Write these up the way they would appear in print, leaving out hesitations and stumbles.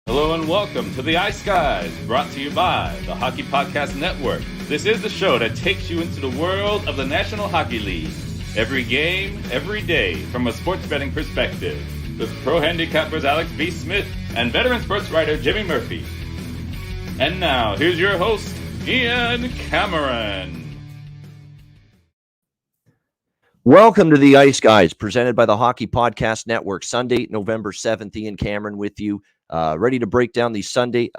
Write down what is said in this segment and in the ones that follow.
Hello and welcome to the Ice Guys, brought to you by the Hockey Podcast Network. This is the show that takes you into the world of the National Hockey League. Every game, every day, from a sports betting perspective. With pro handicappers Alex B. Smith and veteran sports writer Jimmy Murphy. And now, here's your host, Ian Cameron. Welcome to the Ice Guys, presented by the Hockey Podcast Network. Sunday, November 7th, Ian Cameron with you, ready to break down the Sunday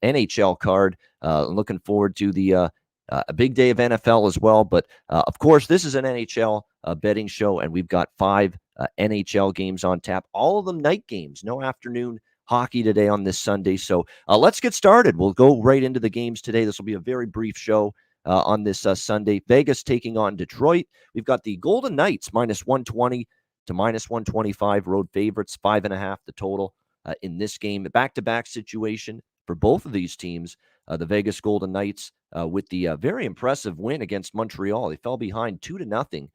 NHL card. Looking forward to the a big day of NFL as well. But, of course, this is an NHL betting show, and we've got 5 NHL games on tap, all of them night games, no afternoon hockey today on this Sunday. So let's get started. We'll go right into the games today. This will be a very brief show. On this Sunday, Vegas taking on Detroit. We've got the Golden Knights minus 120 to minus 125 road favorites, 5.5 the total in this game. A back-to-back situation for both of these teams. The Vegas Golden Knights with the very impressive win against Montreal. They fell behind 2-0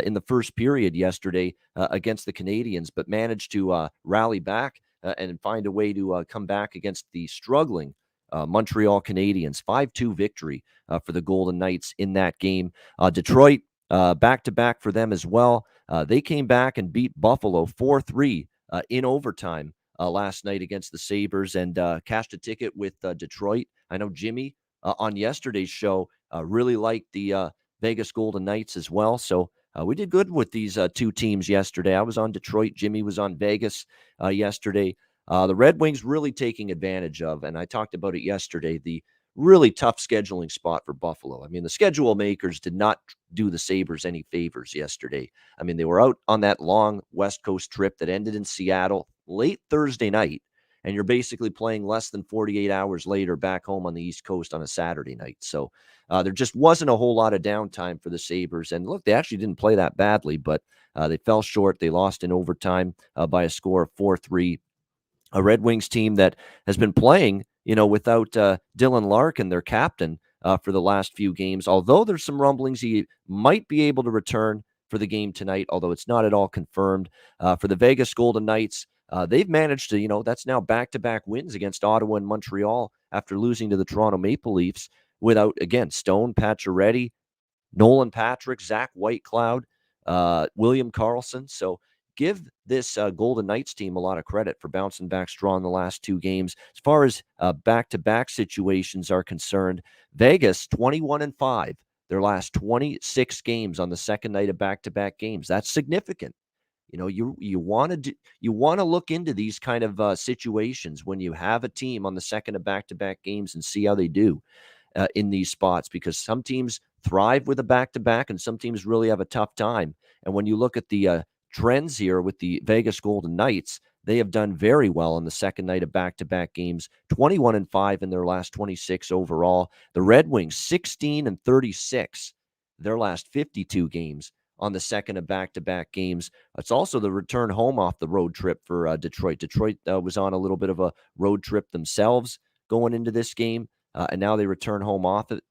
in the first period yesterday against the Canadiens, but managed to rally back and find a way to come back against the struggling Montreal Canadiens. 5-2 victory for the Golden Knights in that game. Detroit, back-to-back for them as well. They came back and beat Buffalo 4-3 in overtime last night against the Sabres and cashed a ticket with Detroit. I know Jimmy on yesterday's show really liked the Vegas Golden Knights as well. So we did good with these two teams yesterday. I was on Detroit. Jimmy was on Vegas yesterday. The Red Wings really taking advantage of, and I talked about it yesterday, the really tough scheduling spot for Buffalo. I mean, the schedule makers did not do the Sabres any favors yesterday. I mean, they were out on that long West Coast trip that ended in Seattle late Thursday night, and you're basically playing less than 48 hours later back home on the East Coast on a Saturday night. So there just wasn't a whole lot of downtime for the Sabres. And look, they actually didn't play that badly, but they fell short. They lost in overtime by a score of 4-3. A Red Wings team that has been playing, without Dylan Larkin, their captain, for the last few games. Although there's some rumblings he might be able to return for the game tonight, although it's not at all confirmed. For the Vegas Golden Knights, they've managed to, that's now back-to-back wins against Ottawa and Montreal after losing to the Toronto Maple Leafs without, again, Stone, Pacioretty, Nolan Patrick, Zach Whitecloud, William Karlsson. So give this Golden Knights team a lot of credit for bouncing back strong the last 2 games. As far as back-to-back situations are concerned, Vegas 21-5, their last 26 games on the second night of back-to-back games. That's significant. You want to look into these kind of situations when you have a team on the second of back-to-back games and see how they do in these spots, because some teams thrive with a back-to-back and some teams really have a tough time. And when you look at the trends here with the Vegas Golden Knights, they have done very well on the second night of back-to-back games, 21-5 in their last 26 overall. The Red Wings 16-36, their last 52 games on the second of back-to-back games. It's also the return home off the road trip for Detroit. Detroit was on a little bit of a road trip themselves going into this game, and now they return home off it.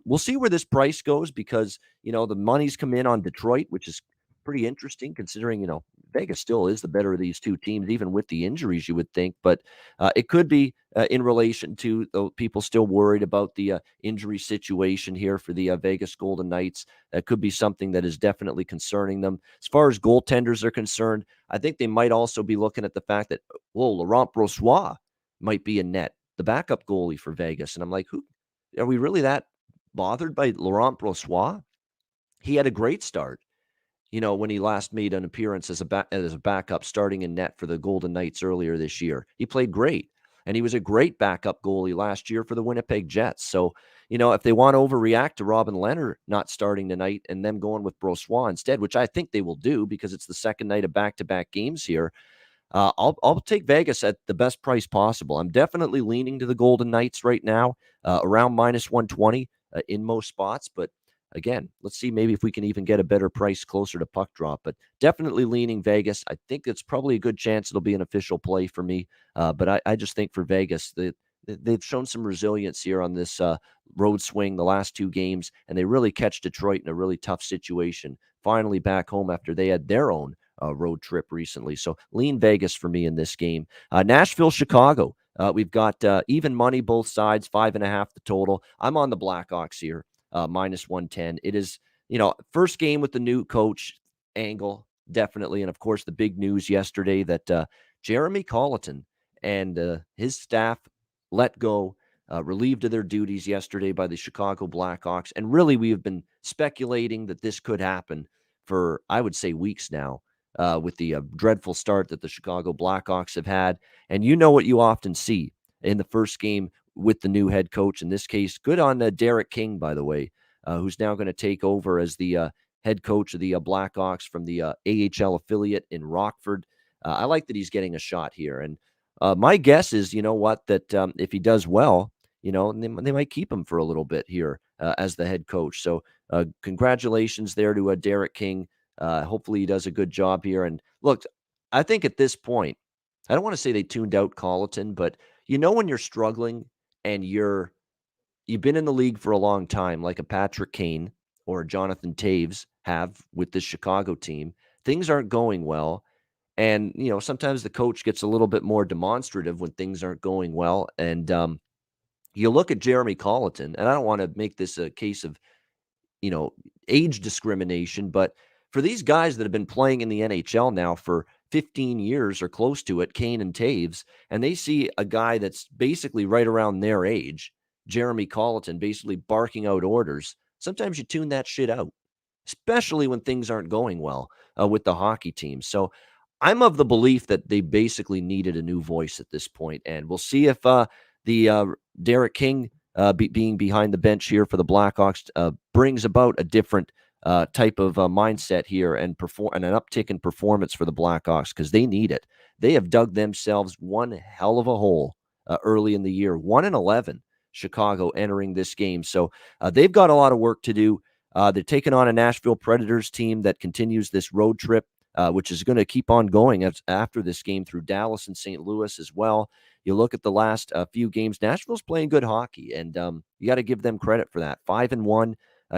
We'll see where this price goes because, the money's come in on Detroit, which is pretty interesting considering, Vegas still is the better of these two teams, even with the injuries, you would think. But it could be in relation to the people still worried about the injury situation here for the Vegas Golden Knights. That could be something that is definitely concerning them. As far as goaltenders are concerned, I think they might also be looking at the fact that, Laurent Brossoit might be in net, the backup goalie for Vegas. And I'm like, are we really that bothered by Laurent Brossoit? He had a great start. When he last made an appearance as a backup starting in net for the Golden Knights earlier this year. He played great, and he was a great backup goalie last year for the Winnipeg Jets. So, if they want to overreact to Robin Lehner not starting tonight and them going with Brossoit instead, which I think they will do because it's the second night of back-to-back games here, I'll take Vegas at the best price possible. I'm definitely leaning to the Golden Knights right now, around minus 120 in most spots, but again, let's see maybe if we can even get a better price closer to puck drop, but definitely leaning Vegas. I think it's probably a good chance it'll be an official play for me, but I just think for Vegas, they've shown some resilience here on this road swing the last 2 games, and they really catch Detroit in a really tough situation, finally back home after they had their own road trip recently. So lean Vegas for me in this game. Nashville, Chicago. We've got even money both sides, 5.5 the total. I'm on the Blackhawks here, minus 110. It is, first game with the new coach angle, definitely. And of course, the big news yesterday that Jeremy Colleton and his staff let go, relieved of their duties yesterday by the Chicago Blackhawks. And really, we have been speculating that this could happen for, I would say, weeks now, with the dreadful start that the Chicago Blackhawks have had. And you know what you often see in the first game with the new head coach. In this case, good on Derek King, by the way, who's now going to take over as the head coach of the Blackhawks from the AHL affiliate in Rockford. I like that he's getting a shot here. And my guess is, that if he does well, they might keep him for a little bit here as the head coach. So congratulations there to Derek King. Hopefully he does a good job here. And look, I think at this point, I don't want to say they tuned out Colleton, but when you're struggling and you've been in the league for a long time, like a Patrick Kane or a Jonathan Taves have with this Chicago team, things aren't going well. And, sometimes the coach gets a little bit more demonstrative when things aren't going well. And you look at Jeremy Colleton, and I don't want to make this a case of, age discrimination, but for these guys that have been playing in the NHL now for 15 years or close to it, Kane and Taves, and they see a guy that's basically right around their age, Jeremy Colleton, basically barking out orders. Sometimes you tune that shit out, especially when things aren't going well with the hockey team. So I'm of the belief that they basically needed a new voice at this point, and we'll see if the Derek King being behind the bench here for the Blackhawks brings about a different type of mindset here and an uptick in performance for the Blackhawks, because they need it. They have dug themselves one hell of a hole early in the year. 1-11 Chicago entering this game, so they've got a lot of work to do. They're taking on a Nashville Predators team that continues this road trip, which is going to keep on going after this game through Dallas and St. Louis as well. You look at the last few games, Nashville's playing good hockey, and you got to give them credit for that. 5-1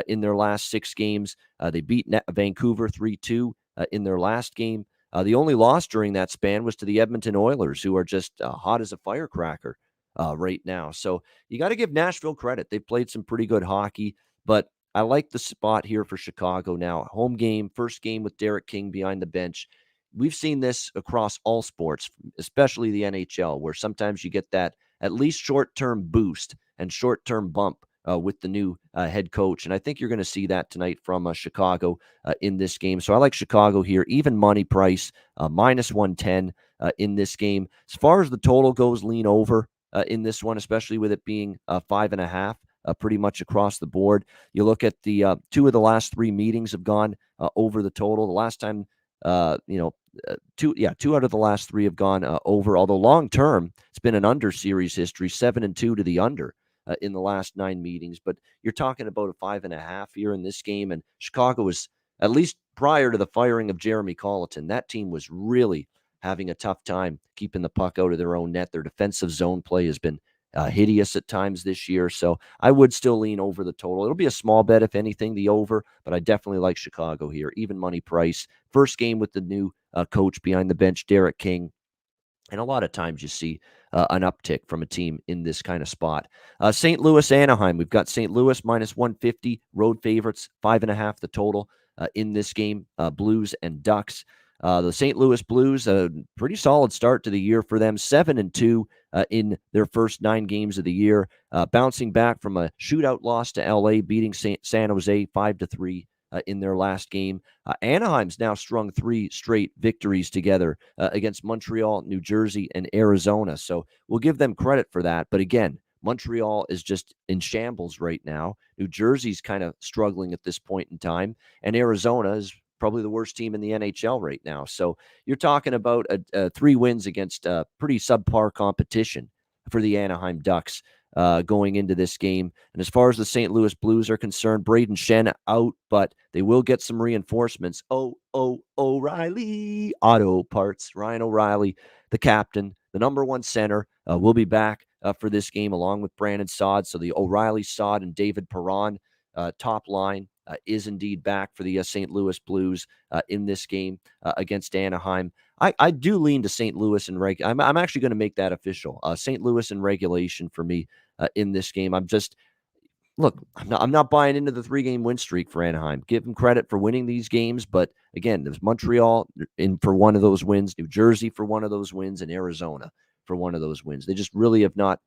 in their last 6 games. They beat Vancouver 3-2 in their last game. The only loss during that span was to the Edmonton Oilers, who are just hot as a firecracker right now. So you got to give Nashville credit. They've played some pretty good hockey, but I like the spot here for Chicago now. Home game, first game with Derek King behind the bench. We've seen this across all sports, especially the NHL, where sometimes you get that at least short-term boost and short-term bump with the new head coach. And I think you're going to see that tonight from Chicago in this game. So I like Chicago here, even money price, minus 110 in this game. As far as the total goes, lean over in this one, especially with it being 5.5. Pretty much across the board. You look at the 2 of the last 3 meetings have gone over the total. The last time, 2 out of the last 3 have gone over. Although long term, it's been an under series history, 7-2 to the under in the last 9 meetings. But you're talking about a 5.5 here in this game, and Chicago was, at least prior to the firing of Jeremy Colleton, that team was really having a tough time keeping the puck out of their own net. Their defensive zone play has been hideous at times this year. So I would still lean over the total. It'll be a small bet, if anything, the over, but I definitely like Chicago here. Even money price. First game with the new coach behind the bench, Derek King. And a lot of times you see an uptick from a team in this kind of spot. St. Louis, Anaheim. We've got St. Louis minus 150, road favorites, 5.5 the total in this game, Blues and Ducks. The St. Louis Blues, a pretty solid start to the year for them, 7-2 in their first 9 games of the year, bouncing back from a shootout loss to LA, beating San Jose 5-3 in their last game. Anaheim's now strung 3 straight victories together against Montreal, New Jersey, and Arizona. So we'll give them credit for that. But again, Montreal is just in shambles right now. New Jersey's kind of struggling at this point in time, and Arizona is probably the worst team in the NHL right now. So you're talking about 3 wins against pretty subpar competition for the Anaheim Ducks going into this game. And as far as the St. Louis Blues are concerned, Braden Shen out, but they will get some reinforcements. O'Reilly Auto Parts. Ryan O'Reilly, the captain, the number 1 center, will be back for this game along with Brandon Saad. So the O'Reilly, Saad, and David Perron top line is indeed back for the St. Louis Blues in this game against Anaheim. I do lean to St. Louis in I'm actually going to make that official. St. Louis in regulation for me in this game. Look, I'm not buying into the 3-game win streak for Anaheim. Give them credit for winning these games, but again, there's Montreal in for one of those wins, New Jersey for one of those wins, and Arizona for one of those wins. They just really have not,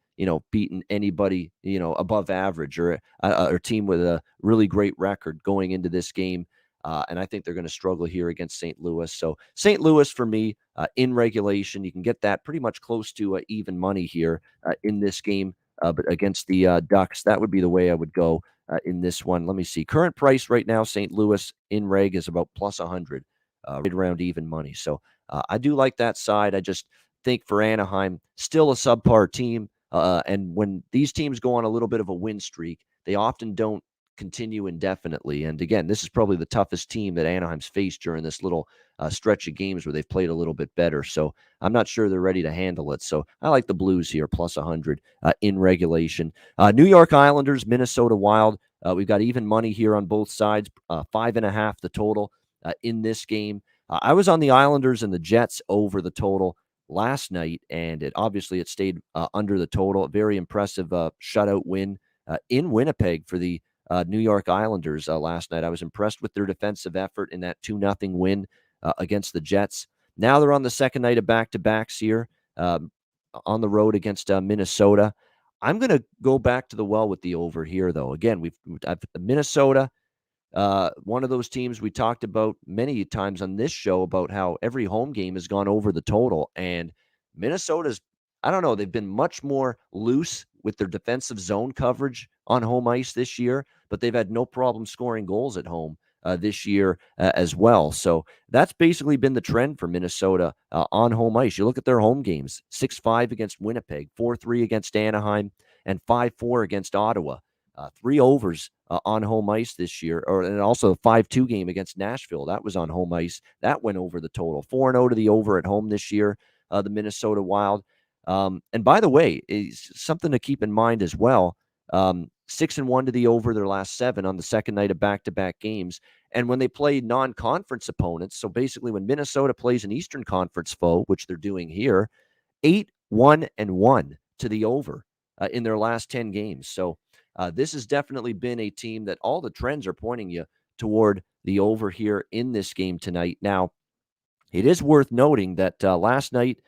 beaten anybody, above average or a team with a really great record going into this game. And I think they're going to struggle here against St. Louis. So St. Louis for me in regulation, you can get that pretty much close to even money here in this game. But against the Ducks, that would be the way I would go in this one. Let me see. Current price right now, St. Louis in reg is about plus 100, right around even money. So I do like that side. I just think for Anaheim, still a subpar team. And when these teams go on a little bit of a win streak, they often don't continue indefinitely. And again, this is probably the toughest team that Anaheim's faced during this little stretch of games where they've played a little bit better. So I'm not sure they're ready to handle it. So I like the Blues here, plus 100 in regulation. New York Islanders, Minnesota Wild. We've got even money here on both sides, 5.5 the total in this game. I was on the Islanders and the Jets over the total last night, and it stayed under the total. A very impressive shutout win in Winnipeg for the New York Islanders last night. I was impressed with their defensive effort in that 2-0 win against the Jets. Now they're on the second night of back-to-backs here on the road against Minnesota. I'm going to go back to the well with the over here, though. Again, Minnesota, one of those teams we talked about many times on this show about how every home game has gone over the total. And Minnesota's, I don't know, they've been much more loose with their defensive zone coverage on home ice this year, but they've had no problem scoring goals at home this year as well. So that's basically been the trend for Minnesota on home ice. You look at their home games, 6-5 against Winnipeg, 4-3 against Anaheim, and 5-4 against Ottawa. 3 overs on home ice this year, and also a 5-2 game against Nashville. That was on home ice. That went over the total. 4-0 to the over at home this year, the Minnesota Wild. And by the way, is something to keep in mind as well. 6-1 to the over their last 7 on the second night of back-to-back games. And when they play non-conference opponents, so basically when Minnesota plays an Eastern Conference foe, which they're doing here, 8-1-1 to the over in their last 10 games. So this has definitely been a team that all the trends are pointing you toward the over here in this game tonight. Now, it is worth noting that last night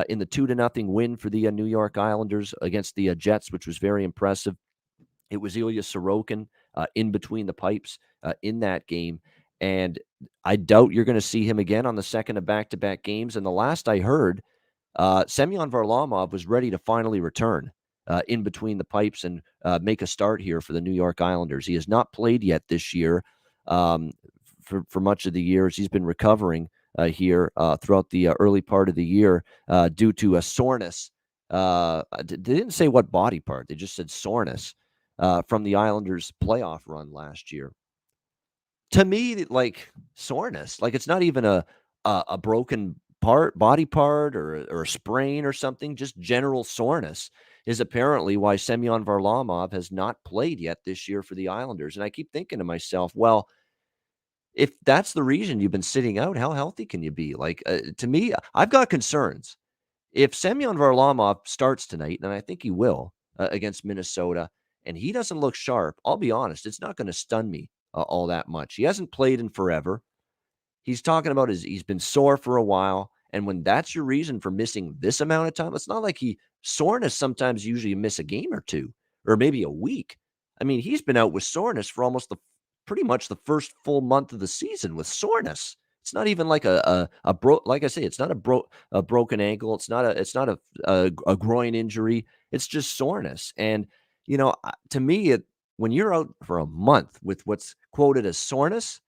in the 2-0 win for the New York Islanders against the Jets, which was very impressive, it was Ilya Sorokin in between the pipes in that game. And I doubt you're going to see him again on the second of back-to-back games. And the last I heard, Semyon Varlamov was ready to finally return in between the pipes and make a start here for the New York Islanders. He has not played yet this year for much of the years. He's been recovering here throughout the early part of the year due to a soreness. They didn't say what body part. They just said soreness from the Islanders' playoff run last year. To me, like soreness, like it's not even a broken body part or a sprain or something, just general soreness is apparently why Semyon Varlamov has not played yet this year for the Islanders. And I keep thinking to myself, well, if that's the reason you've been sitting out, how healthy can you be? Like, to me, I've got concerns. If Semyon Varlamov starts tonight, and I think he will against Minnesota, and he doesn't look sharp, I'll be honest, it's not going to stun me all that much. He hasn't played in forever. He's talking about he's been sore for a while. And when that's your reason for missing this amount of time, it's not like soreness sometimes usually you miss a game or two, or maybe a week. I mean, he's been out with soreness for almost pretty much the first full month of the season with soreness. It's not even like like I say, it's not a broken ankle. It's not a groin injury. It's just soreness. And, to me, when you're out for a month with what's quoted as soreness,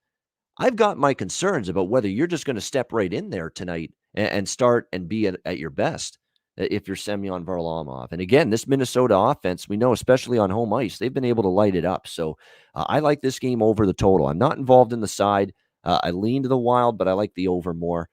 I've got my concerns about whether you're just going to step right in there tonight and start and be at your best if you're Semyon Varlamov. And again, this Minnesota offense, we know, especially on home ice, they've been able to light it up. So I like this game over the total. I'm not involved in the side. I lean to the Wild, but I like the over more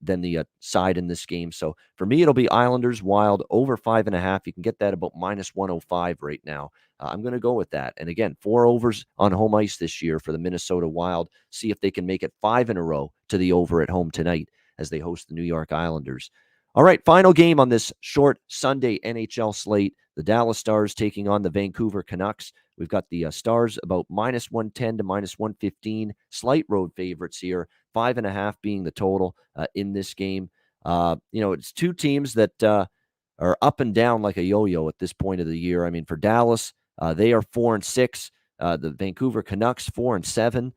than the side in this game. So for me, it'll be Islanders Wild over 5.5. You can get that about minus 105 right now. I'm going to go with that. And again, 4 overs on home ice this year for the Minnesota Wild. See if they can make it 5 in a row to the over at home tonight as they host the New York Islanders. All right, final game on this short Sunday NHL slate. The Dallas Stars taking on the Vancouver Canucks. We've got the Stars about minus 110 to minus 115. Slight road favorites here. 5.5 being the total in this game. It's two teams that are up and down like a yo-yo at this point of the year. I mean, for Dallas, they are 4-6. The Vancouver Canucks 4-7.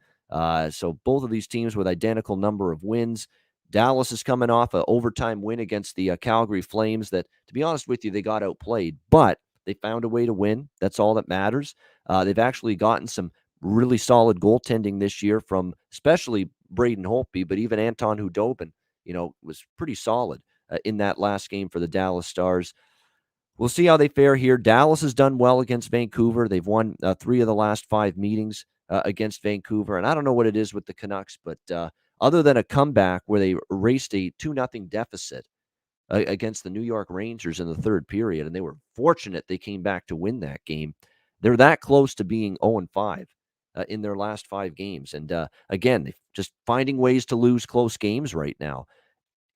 So both of these teams with identical number of wins. Dallas is coming off an overtime win against the Calgary Flames that, to be honest with you, they got outplayed, but they found a way to win. That's all that matters. They've actually gotten some really solid goaltending this year from especially Braden Holtby, but even Anton Hudobin, was pretty solid in that last game for the Dallas Stars. We'll see how they fare here. Dallas has done well against Vancouver. They've won 3 of the last 5 meetings against Vancouver, and I don't know what it is with the Canucks, but other than a comeback where they erased a 2-0 deficit against the New York Rangers in the third period, and they were fortunate they came back to win that game. They're that close to being 0-5 in their last 5 games. And again, they're just finding ways to lose close games right now.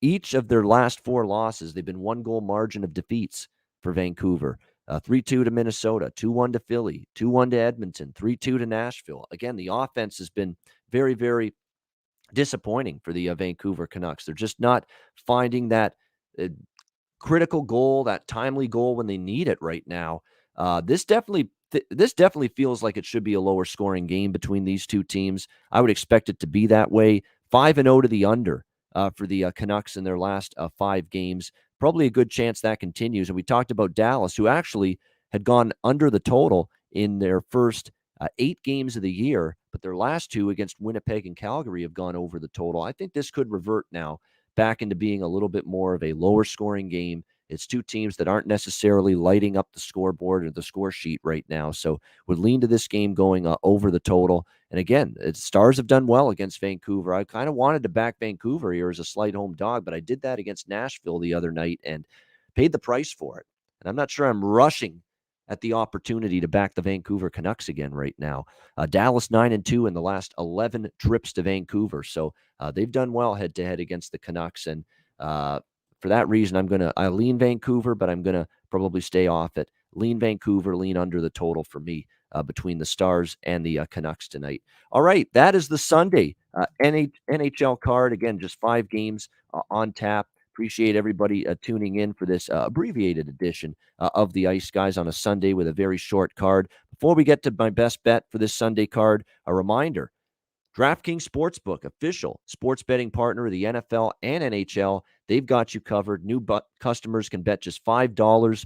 Each of their last 4 losses, they've been 1-goal margin of defeats for Vancouver. 3-2 to Minnesota, 2-1 to Philly, 2-1 to Edmonton, 3-2 to Nashville. Again, the offense has been very, very disappointing for the Vancouver Canucks. They're just not finding that critical goal, that timely goal when they need it right now. This definitely feels like it should be a lower scoring game between these two teams. I would expect it to be that way. 5-0 to the under for the Canucks in their last 5 games. Probably a good chance that continues. And we talked about Dallas, who actually had gone under the total in their first 8 games of the year, but their last 2 against Winnipeg and Calgary have gone over the total. I think this could revert now back into being a little bit more of a lower scoring game. It's two teams that aren't necessarily lighting up the scoreboard or the score sheet right now. So would lean to this game going over the total. And again, Stars have done well against Vancouver. I kind of wanted to back Vancouver here as a slight home dog, but I did that against Nashville the other night and paid the price for it. And I'm not sure I'm rushing at the opportunity to back the Vancouver Canucks again right now. Dallas 9-2 in the last 11 trips to Vancouver. So they've done well head-to-head against the Canucks. And for that reason, I lean Vancouver, but I'm going to probably stay off it. Lean Vancouver, lean under the total for me between the Stars and the Canucks tonight. All right, that is the Sunday NHL card. Again, just 5 games on tap. Appreciate everybody tuning in for this abbreviated edition of the Ice Guys on a Sunday with a very short card. Before we get to my best bet for this Sunday card, a reminder, DraftKings Sportsbook, official sports betting partner of the NFL and NHL. They've got you covered. New customers can bet just $5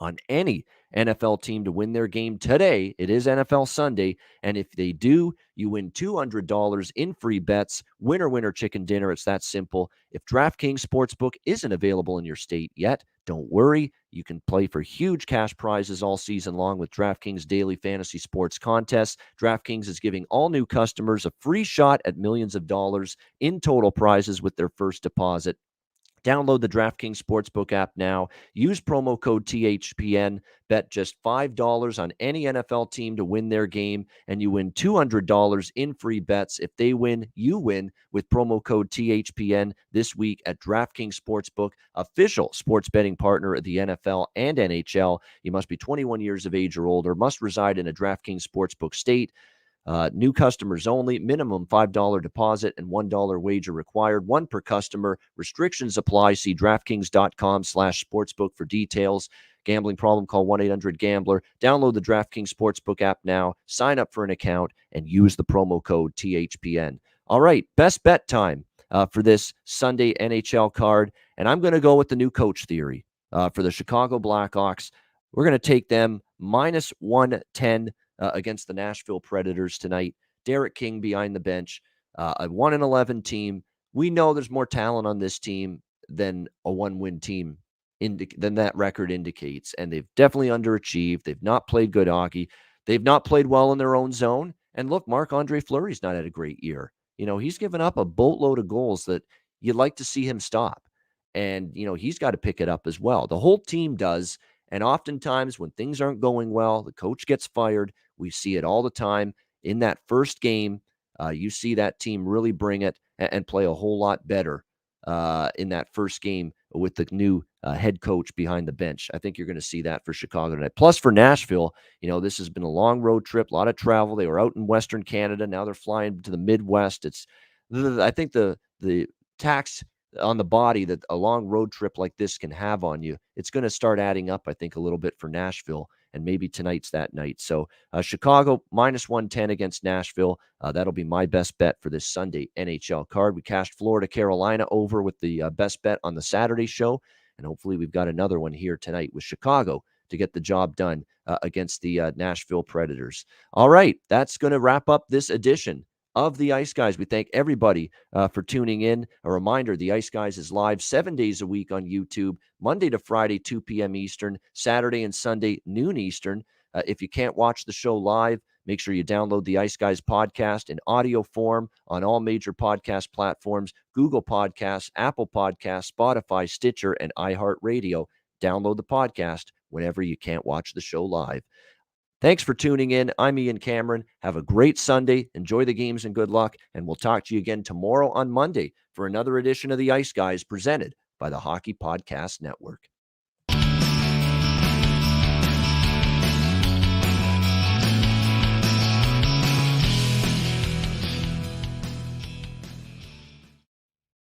on any NFL team to win their game today. It is NFL Sunday, and if they do, you win $200 in free bets. Winner, winner, chicken dinner. It's that simple. If DraftKings Sportsbook isn't available in your state yet, don't worry. You can play for huge cash prizes all season long with DraftKings Daily Fantasy Sports Contests. DraftKings is giving all new customers a free shot at millions of dollars in total prizes with their first deposit. Download the DraftKings Sportsbook app now. Use promo code THPN. Bet just $5 on any NFL team to win their game, and you win $200 in free bets. If they win, you win with promo code THPN this week at DraftKings Sportsbook, official sports betting partner of the NFL and NHL. You must be 21 years of age or older, must reside in a DraftKings Sportsbook state. New customers only. Minimum $5 deposit and $1 wager required. 1 per customer. Restrictions apply. See DraftKings.com/sportsbook for details. Gambling problem? Call 1-800-GAMBLER. Download the DraftKings Sportsbook app now. Sign up for an account and use the promo code THPN. All right, best bet time for this Sunday NHL card. And I'm going to go with the new coach theory for the Chicago Blackhawks. We're going to take them minus 110 against the Nashville Predators tonight. Derek King behind the bench, a 1-11 team. We know there's more talent on this team than a 1-win team than that record indicates, and they've definitely underachieved. They've not played good hockey. They've not played well in their own zone. And look, Marc-Andre Fleury's not had a great year. He's given up a boatload of goals that you'd like to see him stop. And, he's got to pick it up as well. The whole team does. And oftentimes when things aren't going well, the coach gets fired. We see it all the time. In that first game, you see that team really bring it and play a whole lot better in that first game with the new head coach behind the bench. I think you're going to see that for Chicago tonight. Plus for Nashville, this has been a long road trip, a lot of travel. They were out in Western Canada. Now they're flying to the Midwest. I think the tax on the body that a long road trip like this can have on you, it's going to start adding up, I think, a little bit for Nashville. And maybe tonight's that night. So Chicago minus 110 against Nashville. That'll be my best bet for this Sunday NHL card. We cashed Florida, Carolina over with the best bet on the Saturday show. And hopefully we've got another one here tonight with Chicago to get the job done against the Nashville Predators. All right, that's going to wrap up this edition of the Ice Guys. We thank everybody for tuning in. A reminder, the Ice Guys is live 7 days a week on YouTube, Monday to Friday, 2 p.m. Eastern, Saturday and Sunday, noon Eastern. If you can't watch the show live, make sure you download the Ice Guys podcast in audio form on all major podcast platforms, Google Podcasts, Apple Podcasts, Spotify, Stitcher, and iHeartRadio. Download the podcast whenever you can't watch the show live. Thanks for tuning in. I'm Ian Cameron. Have a great Sunday. Enjoy the games and good luck. And we'll talk to you again tomorrow on Monday for another edition of the Ice Guys presented by the Hockey Podcast Network.